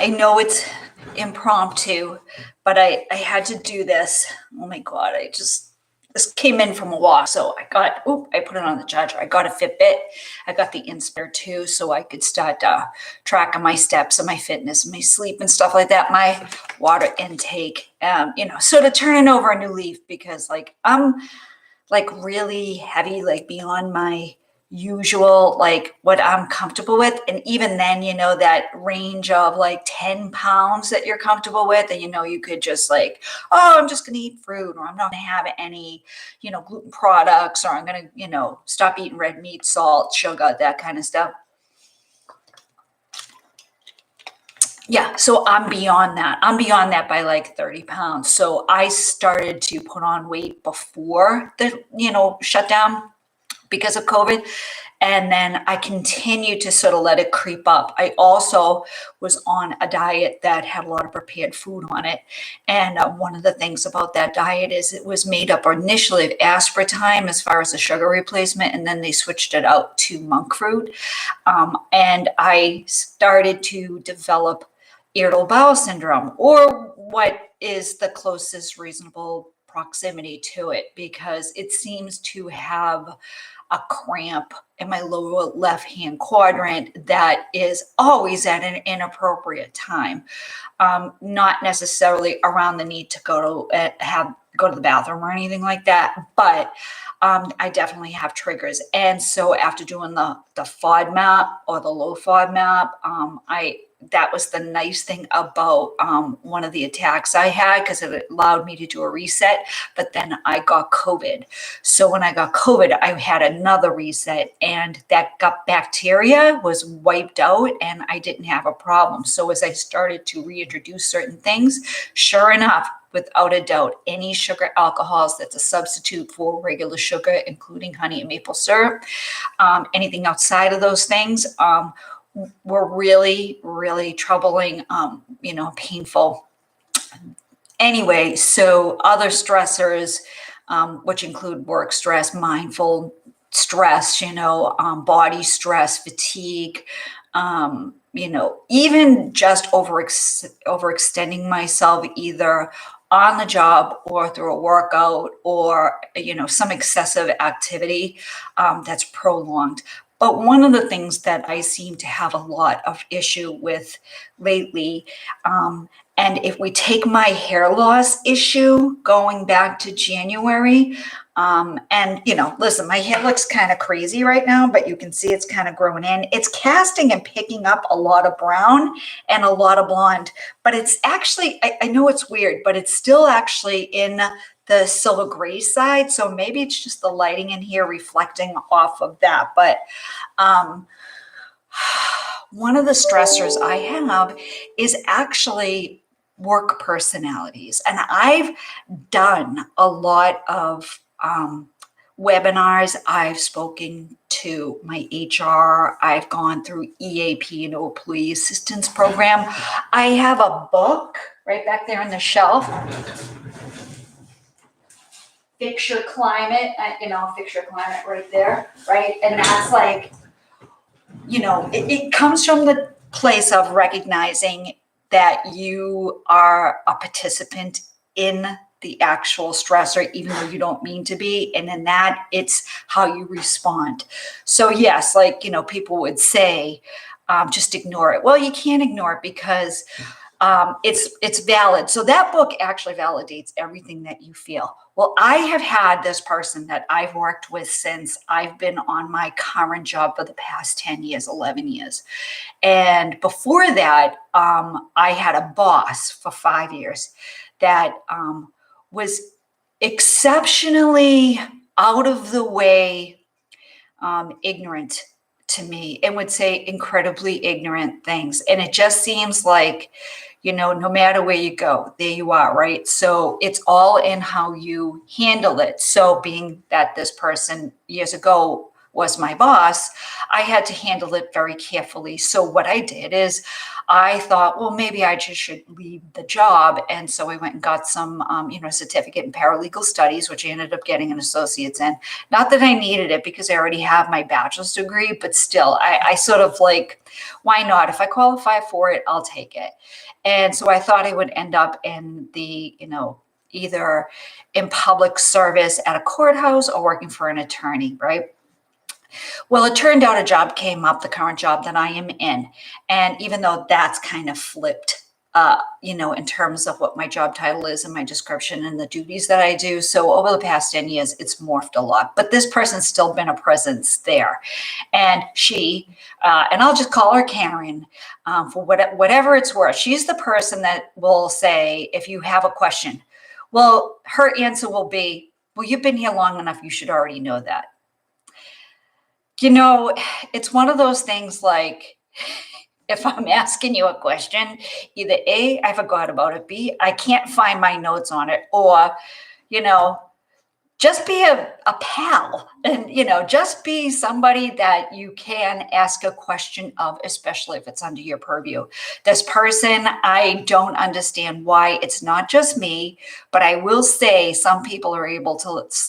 I know it's impromptu, but I had to do this. Oh my God, this came in from a walk. So I put it on the charger. I got a Fitbit. I got the Inspire 2 so I could start tracking my steps and my fitness and my sleep and stuff like that, my water intake, sort of turning over a new leaf because I'm like really heavy, like beyond my usual, like what I'm comfortable with. And even then, that range of like 10 pounds that you're comfortable with. And, you could just like, oh, I'm just going to eat fruit, or I'm not going to have any, gluten products, or I'm going to, stop eating red meat, salt, sugar, that kind of stuff. Yeah, so I'm beyond that. I'm beyond that by like 30 pounds. So I started to put on weight before the, shutdown because of COVID. And then I continued to sort of let it creep up. I also was on a diet that had a lot of prepared food on it. And one of the things about that diet is it was made up initially of aspartame as far as a sugar replacement, and then they switched it out to monk fruit. And I started to develop irritable bowel syndrome, or what is the closest reasonable proximity to it, because it seems to have a cramp in my lower left hand quadrant that is always at an inappropriate time. Not necessarily around the need to go to the bathroom or anything like that, but I definitely have triggers. And so after doing the FODMAP or the low FODMAP, that was the nice thing about one of the attacks I had, because it allowed me to do a reset. But then I got COVID. So when I got COVID, I had another reset, and that gut bacteria was wiped out and I didn't have a problem. So as I started to reintroduce certain things, sure enough, without a doubt, any sugar alcohols that's a substitute for regular sugar, including honey and maple syrup, anything outside of those things, were really, really troubling, painful. Anyway, so other stressors, which include work stress, mindful stress, body stress, fatigue, even just overextending myself either on the job or through a workout, or, some excessive activity that's prolonged. But one of the things that I seem to have a lot of issue with lately, and if we take my hair loss issue going back to January, and listen, my hair looks kind of crazy right now, but you can see it's kind of growing in. It's casting and picking up a lot of brown and a lot of blonde, but it's actually, I know it's weird, but it's still actually in the silver gray side. So maybe it's just the lighting in here reflecting off of that. But one of the stressors I have is actually work personalities. And I've done a lot of webinars. I've spoken to my HR. I've gone through EAP, Employee Assistance Program. I have a book right back there on the shelf. Fix Your Climate, Fix Your Climate right there, right? And that's like, it comes from the place of recognizing that you are a participant in the actual stressor, even though you don't mean to be. And in that, it's how you respond. So yes, people would say, just ignore it. Well, you can't ignore it because it's valid. So that book actually validates everything that you feel. Well, I have had this person that I've worked with since I've been on my current job for the past 10 years, 11 years. And before that, I had a boss for 5 years that was exceptionally out of the way, ignorant to me, and would say incredibly ignorant things. And it just seems like, no matter where you go, there you are, right? So it's all in how you handle it. So being that this person years ago was my boss, I had to handle it very carefully. So what I did is I thought, well, maybe I just should leave the job. And so I went and got some, certificate in paralegal studies, which I ended up getting an associate's in. Not that I needed it because I already have my bachelor's degree, but still, I sort of like, why not? If I qualify for it, I'll take it. And so I thought I would end up in the, either in public service at a courthouse or working for an attorney, right? Well, it turned out a job came up, the current job that I am in. And even though that's kind of flipped, in terms of what my job title is and my description and the duties that I do. So over the past 10 years, it's morphed a lot, but this person's still been a presence there. And she, and I'll just call her Karen, for whatever it's worth. She's the person that will say, if you have a question, well, her answer will be, well, you've been here long enough. You should already know that. It's one of those things like, if I'm asking you a question, either A, I forgot about it, B, I can't find my notes on it, or, just be a pal and, just be somebody that you can ask a question of, especially if it's under your purview. This person, I don't understand why it's not just me, but I will say some people are able to just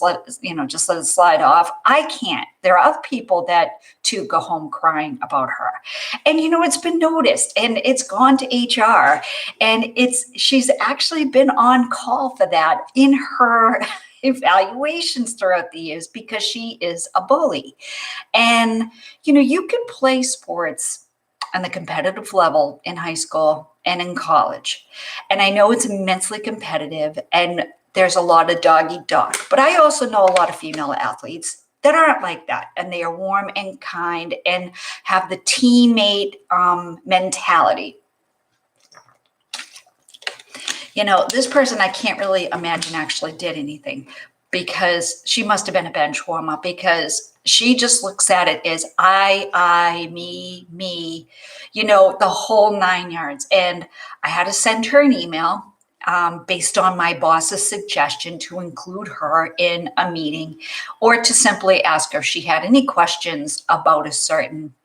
let it slide off. I can't. There are other people that too go home crying about her. And, it's been noticed and it's gone to HR and she's actually been on call for that in her evaluations throughout the years because she is a bully. And, you can play sports on the competitive level in high school and in college. And I know it's immensely competitive and there's a lot of dog eat dog, but I also know a lot of female athletes that aren't like that. And they are warm and kind and have the teammate mentality. This person, I can't really imagine actually did anything because she must have been a bench warmer because she just looks at it as I, me, the whole 9 yards. And I had to send her an email based on my boss's suggestion to include her in a meeting or to simply ask her if she had any questions about a certain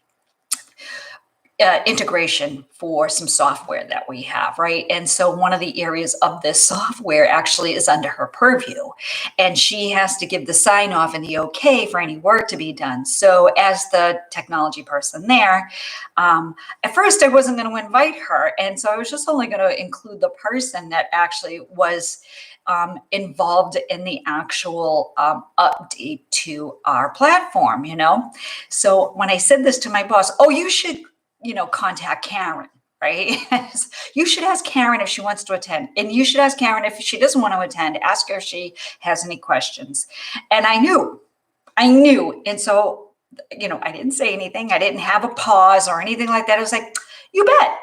integration for some software that we have, right? And so one of the areas of this software actually is under her purview, and she has to give the sign off and the okay for any work to be done. So as the technology person there, at first I wasn't going to invite her. And so I was just only going to include the person that actually was involved in the actual update to our platform, So when I said this to my boss, oh, you should contact Karen, right? You should ask Karen if she wants to attend. And you should ask Karen if she doesn't want to attend, ask her if she has any questions. And I knew. And so, I didn't say anything. I didn't have a pause or anything like that. I was like, you bet,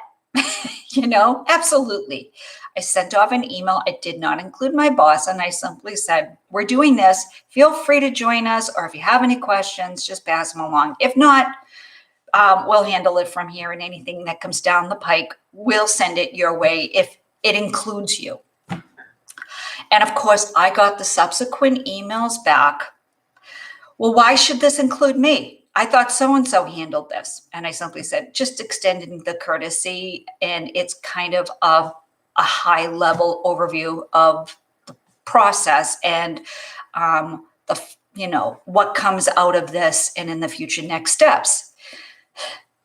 absolutely. I sent off an email. I did not include my boss. And I simply said, we're doing this. Feel free to join us. Or if you have any questions, just pass them along. If not, we'll handle it from here, and anything that comes down the pike, we'll send it your way if it includes you. And of course, I got the subsequent emails back. Well, why should this include me? I thought so-and-so handled this. And I simply said, just extending the courtesy, and it's kind of a high-level overview of the process and what comes out of this and in the future next steps.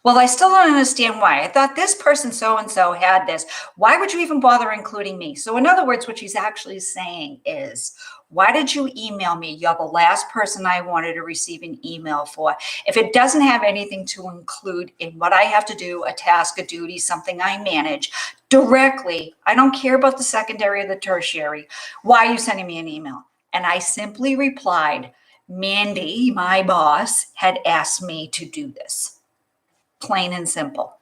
Well, I still don't understand why. I thought this person so-and-so had this. Why would you even bother including me? So in other words, what she's actually saying is, why did you email me? You're the last person I wanted to receive an email for. If it doesn't have anything to include in what I have to do, a task, a duty, something I manage directly, I don't care about the secondary or the tertiary. Why are you sending me an email? And I simply replied, Mandy, my boss, had asked me to do this. Plain and simple.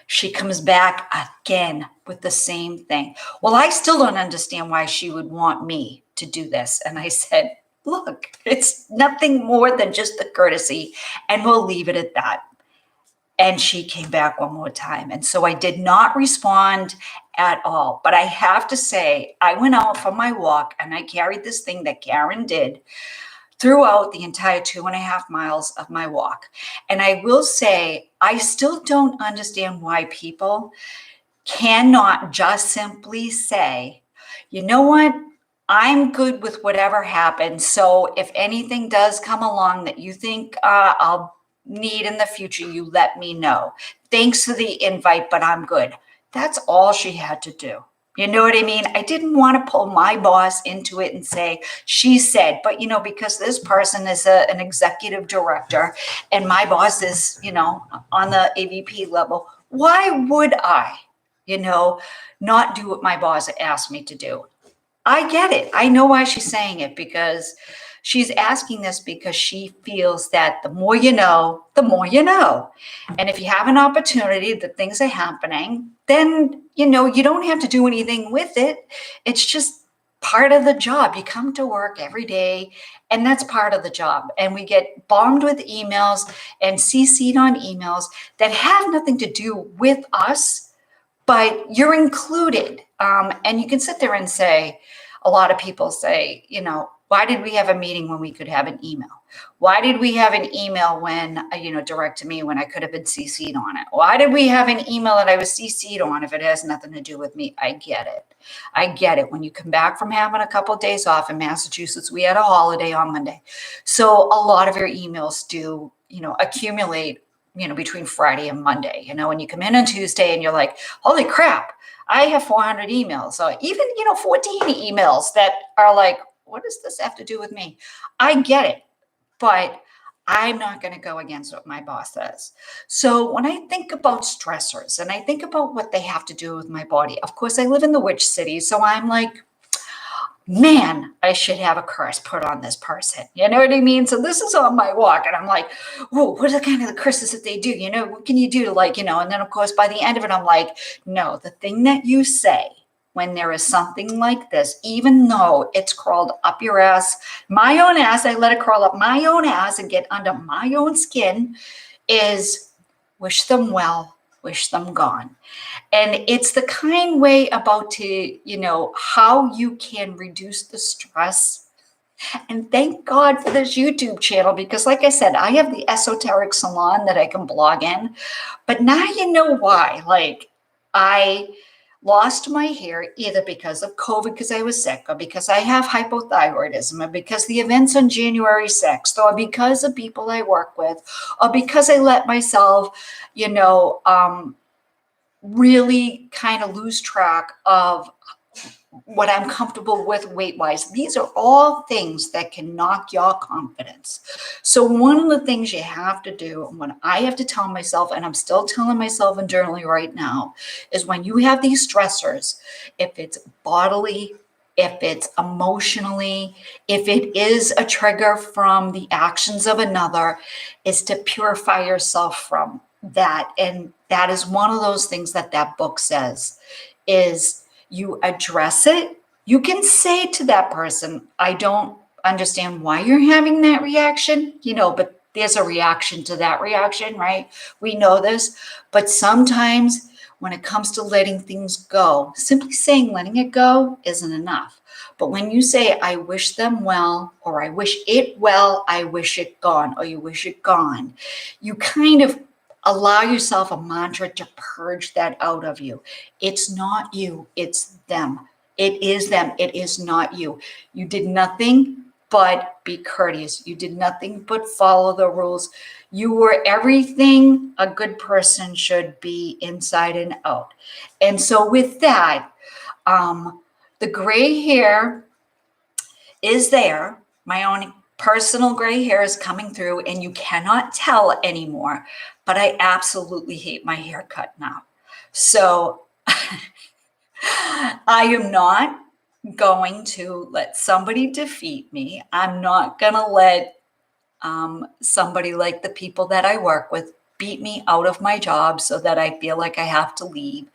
She comes back again with the same thing. Well, I still don't understand why she would want me to do this. And I said, look, it's nothing more than just the courtesy, and we'll leave it at that. And she came back one more time. And so I did not respond at all. But I have to say, I went out for my walk and I carried this thing that Karen did throughout the entire 2.5 miles of my walk. And I will say, I still don't understand why people cannot just simply say, you know what? I'm good with whatever happens. So if anything does come along that you think I'll need in the future, you let me know. Thanks for the invite, but I'm good. That's all she had to do. You know what I mean? I didn't want to pull my boss into it and say, she said, but because this person is an executive director and my boss is, on the AVP level, why would I, not do what my boss asked me to do? I get it. I know why she's saying it, because she's asking this because she feels that the more you know, the more you know. And if you have an opportunity that things are happening, then, you don't have to do anything with it. It's just part of the job. You come to work every day, and that's part of the job. And we get bombed with emails and CC'd on emails that have nothing to do with us, but you're included. And you can sit there and say, a lot of people say, why did we have a meeting when we could have an email? Why did we have an email when, direct to me when I could have been CC'd on it? Why did we have an email that I was CC'd on if it has nothing to do with me? I get it. I get it. When you come back from having a couple of days off in Massachusetts, we had a holiday on Monday. So a lot of your emails do, accumulate, between Friday and Monday, when you come in on Tuesday and you're like, holy crap, I have 400 emails, or even, 14 emails that are like, what does this have to do with me? I get it, but I'm not going to go against what my boss says. So when I think about stressors and I think about what they have to do with my body, of course, I live in the witch city. So I'm like, man, I should have a curse put on this person. You know what I mean? So this is on my walk, and I'm like, whoa, what are the kind of the curses that they do? What can you do to and then of course, by the end of it, I'm like, no, the thing that you say when there is something like this, even though it's crawled up your ass, my own ass, I let it crawl up my own ass and get under my own skin, is wish them well, wish them gone. And it's the kind way about how you can reduce the stress. And thank God for this YouTube channel, because like I said, I have the esoteric salon that I can blog in, but now you know why. Like, I lost my hair either because of COVID, because I was sick, or because I have hypothyroidism, or because the events on January 6th, or because of people I work with, or because I let myself, really kind of lose track of what I'm comfortable with weight-wise. These are all things that can knock your confidence. So one of the things you have to do, and what I have to tell myself, and I'm still telling myself internally right now, is when you have these stressors, if it's bodily, if it's emotionally, if it is a trigger from the actions of another, is to purify yourself from that. And that is one of those things that book says, is you address it. You can say to that person, I don't understand why you're having that reaction, but there's a reaction to that reaction, right? We know this, but sometimes when it comes to letting things go, simply saying letting it go isn't enough. But when you say, I wish them well, or I wish it well, I wish it gone, or you wish it gone, you kind of allow yourself a mantra to purge that out of you. It's not you, it's them. It is them, it is not you. You did nothing but be courteous. You did nothing but follow the rules. You were everything a good person should be inside and out. And so with that, the gray hair is there. My own personal gray hair is coming through, and you cannot tell anymore, but I absolutely hate my haircut now. So I am not going to let somebody defeat me. I'm not going to let somebody like the people that I work with beat me out of my job so that I feel like I have to leave,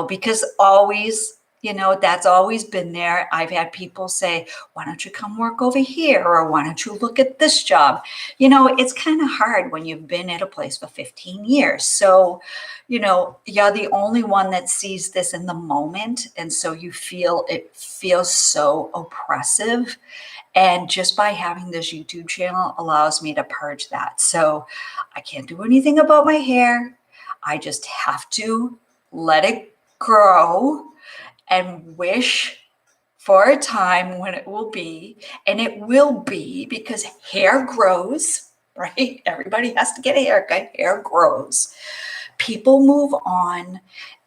because always That's always been there. I've had people say, why don't you come work over here? Or why don't you look at this job? It's kind of hard when you've been at a place for 15 years. So, you're the only one that sees this in the moment. And so it feels so oppressive. And just by having this YouTube channel allows me to purge that. So I can't do anything about my hair. I just have to let it grow and wish for a time when it will be. And it will be, because hair grows, right? Everybody has to get a haircut. Hair grows. People move on,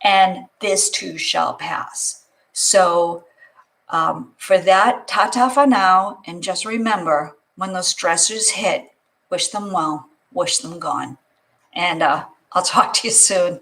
and this too shall pass. So for that, ta-ta for now. And just remember, when those stressors hit, wish them well, wish them gone. And I'll talk to you soon.